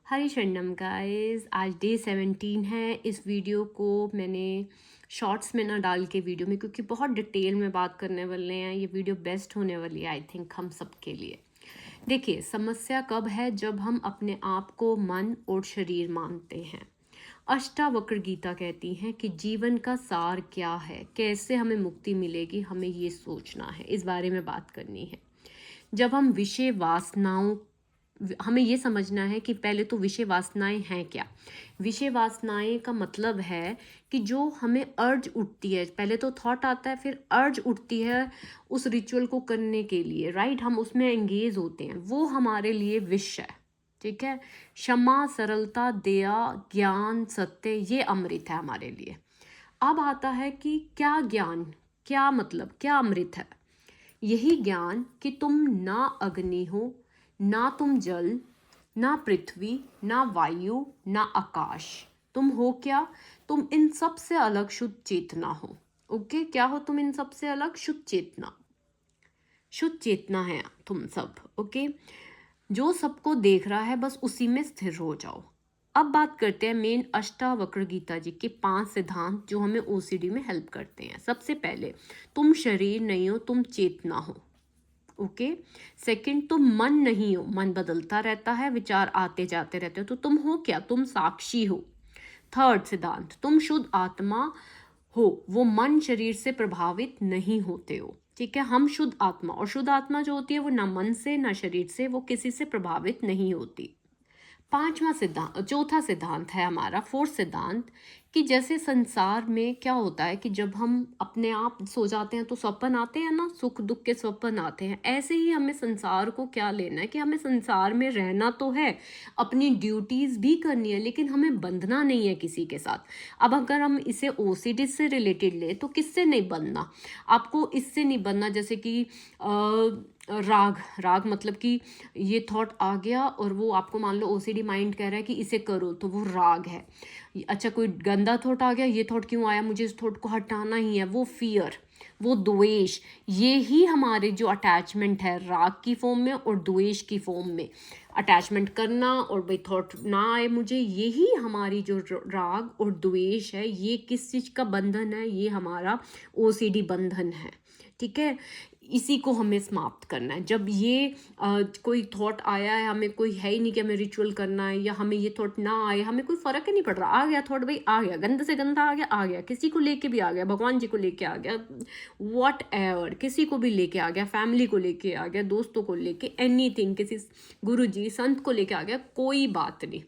हरिशन्नम guys, आज day 17 है। इस वीडियो को मैंने शॉर्ट्स में ना डाल के वीडियो में, क्योंकि बहुत डिटेल में बात करने वाले हैं। ये वीडियो बेस्ट होने वाली है आई थिंक हम सब के लिए। देखिए, समस्या कब है? जब हम अपने आप को मन और शरीर मानते हैं। अष्टावक्र गीता कहती हैं कि जीवन का सार क्या है, कैसे हमें मुक्ति मिलेगी, हमें ये सोचना है, इस बारे में बात करनी है। जब हम विषय वासनाओं हमें ये समझना है कि पहले तो विषय वासनाएं हैं क्या। विषय वासनाएं का मतलब है कि जो हमें अर्ज उठती है, पहले तो थॉट आता है, फिर अर्ज उठती है उस रिचुअल को करने के लिए, राइट। हम उसमें एंगेज होते हैं, वो हमारे लिए विष है, ठीक है। क्षमा, सरलता, दया, ज्ञान, सत्य, ये अमृत है हमारे लिए। अब आता है कि क्या ज्ञान, क्या मतलब, क्या अमृत है? यही ज्ञान कि तुम ना अग्नि हो, ना तुम जल, ना पृथ्वी, ना वायु, ना आकाश। तुम हो क्या? तुम इन सब से अलग शुद्ध चेतना हो। ओके, क्या हो तुम इन सब से अलग? शुद्ध चेतना। शुद्ध चेतना है तुम सब। ओके, जो सबको देख रहा है बस उसी में स्थिर हो जाओ। अब बात करते हैं मेन अष्टावक्र गीता जी के 5 सिद्धांत जो हमें ओसीडी में हेल्प करते हैं। सबसे पहले, तुम शरीर नहीं हो, तुम चेतना हो। ओके। सेकंड, तुम मन नहीं हो, मन बदलता रहता है, विचार आते जाते रहते हो, तो तुम हो क्या? तुम साक्षी हो। थर्ड सिद्धांत, तुम शुद्ध आत्मा हो, वो मन शरीर से प्रभावित नहीं होते हो, ठीक है। हम शुद्ध आत्मा, और शुद्ध आत्मा जो होती है वो ना मन से ना शरीर से, वो किसी से प्रभावित नहीं होती। पांचवा सिद्धांत, चौथा सिद्धांत है हमारा, फोर्थ सिद्धांत, कि जैसे संसार में क्या होता है कि जब हम अपने आप सो जाते हैं तो स्वप्न आते हैं ना, सुख दुख के स्वप्न आते हैं। ऐसे ही हमें संसार को क्या लेना है कि हमें संसार में रहना तो है, अपनी ड्यूटीज भी करनी है, लेकिन हमें बंधना नहीं है किसी के साथ। अब अगर हम इसे ओसीडी से रिलेटेड ले तो किससे नहीं बंधना? आपको इससे नहीं बंधना, जैसे कि राग, राग मतलब कि ये थॉट आ गया और वो आपको, मान लो ओसीडी माइंड कह रहा है कि इसे करो, तो वो राग है। अच्छा, कोई गंदा थॉट आ गया, ये थॉट क्यों आया, मुझे इस थॉट को हटाना ही है, वो फियर, वो द्वेष। ये ही हमारे जो अटैचमेंट है, राग की फॉर्म में और द्वेष की फॉर्म में अटैचमेंट करना, और भाई थॉट ना आए मुझे, यही हमारी जो राग और द्वेष है, ये किस चीज़ का बंधन है? ये हमारा ओसीडी बंधन है, ठीक है। इसी को हमें समाप्त करना है। जब ये कोई थॉट आया है, हमें कोई है ही नहीं कि हमें रिचुअल करना है, या हमें ये थॉट ना आए, हमें कोई फर्क ही नहीं पड़ रहा। आ गया थॉट, भाई आ गया, गंद से गंदा आ गया, किसी को लेके भी आ गया, भगवान जी को लेके आ गया, वॉट एवर, किसी को भी लेके आ गया, फैमिली को लेके आ गया, दोस्तों को लेके, एनीथिंग, किसी गुरु जी संत को लेके आ गया, कोई बात नहीं,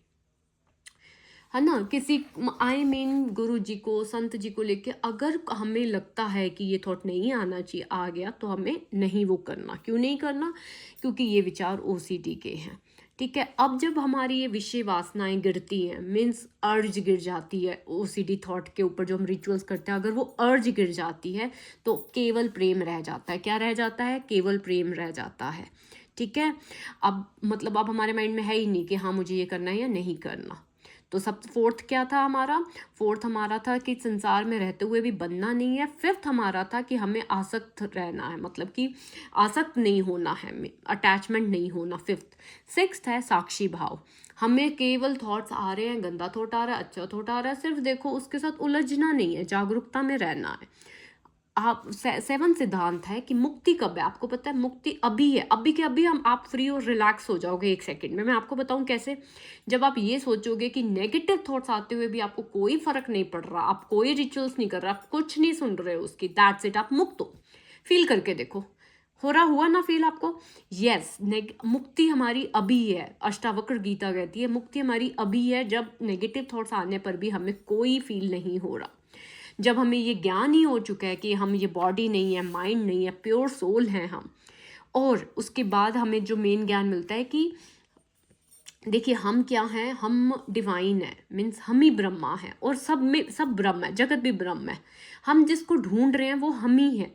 है ना। किसी, आई मीन गुरु जी को, संत जी को लेके अगर हमें लगता है कि ये थॉट नहीं आना चाहिए, आ गया, तो हमें नहीं वो करना। क्यों नहीं करना? क्योंकि ये विचार ओसीडी के हैं, ठीक है। अब जब हमारी ये विषय वासनाएं गिरती हैं, मीन्स अर्ज गिर जाती है ओसीडी थॉट के ऊपर, जो हम रिचुअल्स करते हैं, अगर वो अर्ज गिर जाती है तो केवल प्रेम रह जाता है। क्या रह जाता है? केवल प्रेम रह जाता है, ठीक है। अब मतलब अब हमारे माइंड में है ही नहीं कि हाँ मुझे ये करना है या नहीं करना। तो सब फोर्थ क्या था हमारा? फोर्थ हमारा था कि संसार में रहते हुए भी बनना नहीं है। फिफ्थ हमारा था कि हमें आसक्त रहना है, मतलब कि आसक्त नहीं होना है, अटैचमेंट नहीं होना, फिफ्थ। सिक्स्थ है साक्षी भाव। हमें केवल थॉट्स आ रहे हैं, गंदा थॉट आ रहा है, अच्छा थॉट आ रहा है, सिर्फ देखो, उसके साथ उलझना नहीं है, जागरूकता में रहना है। आप सेवन सिद्धांत है कि मुक्ति कब है? आपको पता है मुक्ति अभी है, अभी के अभी हम आप फ्री और रिलैक्स हो जाओगे एक सेकंड में। मैं आपको बताऊं कैसे। जब आप ये सोचोगे कि नेगेटिव थॉट्स आते हुए भी आपको कोई फर्क नहीं पड़ रहा, आप कोई रिचुअल्स नहीं कर रहे, आप कुछ नहीं सुन रहे हो उसकी, दैट्स इट, आप मुक्त हो। फील करके देखो, हो रहा, हुआ ना फील आपको? यस, मुक्ति हमारी अभी है। अष्टावक्र गीता कहती है मुक्ति हमारी अभी है, जब नेगेटिव थॉट्स आने पर भी हमें कोई फील नहीं हो रहा। जब हमें ये ज्ञान ही हो चुका है कि हम ये बॉडी नहीं है, माइंड नहीं है, प्योर सोल हैं हम। और उसके बाद हमें जो मेन ज्ञान मिलता है कि देखिए हम क्या हैं, हम डिवाइन है, मीन्स हम ही ब्रह्मा हैं, और सब में सब ब्रह्म है, जगत भी ब्रह्म है। हम जिसको ढूंढ रहे हैं वो हम ही हैं,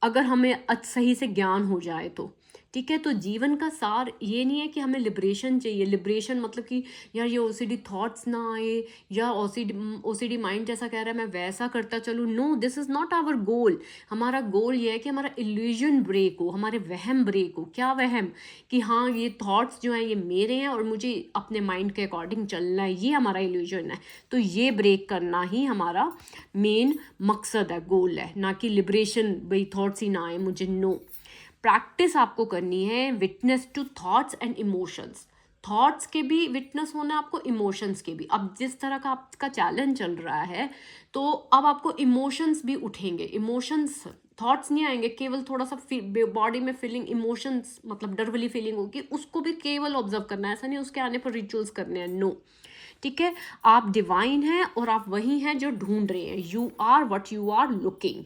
अगर हमें सही से ज्ञान हो जाए तो, ठीक है। तो जीवन का सार ये नहीं है कि हमें लिबरेशन चाहिए, लिबरेशन मतलब कि यार ये ओसीडी थॉट्स ना आए, या ओसीडी माइंड जैसा कह रहा है मैं वैसा करता चलूँ। No, this is not our goal. हमारा गोल ये है कि हमारा इल्यूजन ब्रेक हो, हमारे वहम ब्रेक हो। क्या वहम? कि हाँ ये थॉट्स जो हैं ये मेरे हैं और मुझे अपने माइंड के अकॉर्डिंग चलना है, ये हमारा इल्यूजन है। तो ये ब्रेक करना ही हमारा मेन मकसद है, गोल है, ना कि लिबरेशन भाई थॉट्स ही ना आए मुझे। नो, प्रैक्टिस आपको करनी है witness to thoughts and emotions. Thoughts के भी विटनेस होना है आपको, इमोशंस के भी। अब जिस तरह का आपका चैलेंज चल रहा है तो अब आपको इमोशंस भी उठेंगे। इमोशंस, थॉट्स नहीं आएंगे, केवल थोड़ा सा बॉडी में फीलिंग, इमोशंस मतलब डर वाली फीलिंग होगी, उसको भी केवल ऑब्जर्व करना है। ऐसा नहीं उसके आने पर रिचुअल्स करने हैं, नो। ठीक है, आप डिवाइन हैं और आप वही हैं जो ढूंढ रहे हैं। You are what you are looking.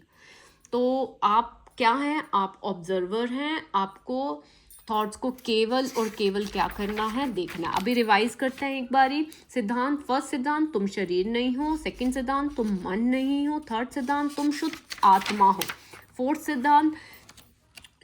तो आप क्या हैं? आप ऑब्जर्वर हैं। आपको थॉट्स को केवल और केवल क्या करना है? देखना है। अभी रिवाइज करते हैं एक बारी सिद्धांत। फर्स्ट सिद्धांत, तुम शरीर नहीं हो। सेकंड सिद्धांत, तुम मन नहीं हो। थर्ड सिद्धांत, तुम शुद्ध आत्मा हो। फोर्थ सिद्धांत,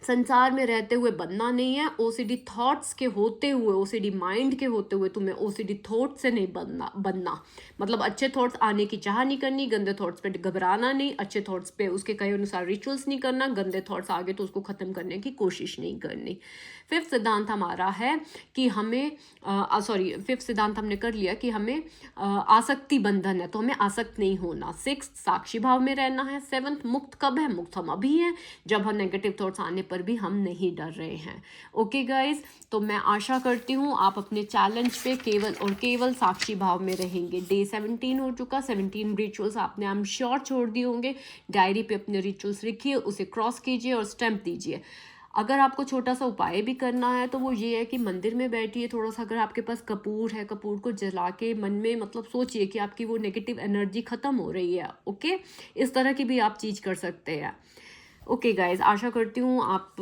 संसार में रहते हुए बनना नहीं है। ओसीडी थॉट्स के होते हुए, ओसीडी माइंड के होते हुए तुम्हें ओसीडी थॉट से नहीं बनना। मतलब अच्छे थॉट्स आने की चाह नहीं करनी, गंदे थॉट्स पे घबराना नहीं, अच्छे थॉट्स पे उसके कहे अनुसार रिचुअल्स नहीं करना, गंदे थॉट्स आ गए तो उसको ख़त्म करने की कोशिश नहीं करनी। फिफ्थ सिद्धांत हमारा है कि हमें फिफ्थ सिद्धांत हमने कर लिया कि हमें आसक्ति बंधन है, तो हमें आसक्त नहीं होना। सिक्स्थ, साक्षी भाव में रहना है। सेवंथ, मुक्त कब है? मुक्त हम अभी हैं, जब हम नेगेटिव थॉट्स आने पर भी हम नहीं डर रहे हैं। ओके गाइज, तो मैं आशा करती हूँ आप अपने चैलेंज पे केवल और केवल साक्षी भाव में रहेंगे। डे 17 हो चुका, 17 रिचुअल्स आपने आई एम श्योर छोड़ दिए होंगे। डायरी पे अपने रिचुअल्स लिखिए, उसे क्रॉस कीजिए और स्टैम्प दीजिए। अगर आपको छोटा सा उपाय भी करना है तो वो ये है कि मंदिर में बैठिए, थोड़ा सा अगर आपके पास कपूर है, कपूर को जला के मन में मतलब सोचिए कि आपकी वो नेगेटिव एनर्जी ख़त्म हो रही है। ओके, इस तरह की भी आप चीज़ कर सकते हैं। ओके गाइज, आशा करती हूँ आप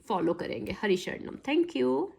फॉलो करेंगे। हरि शरणम, थैंक यू।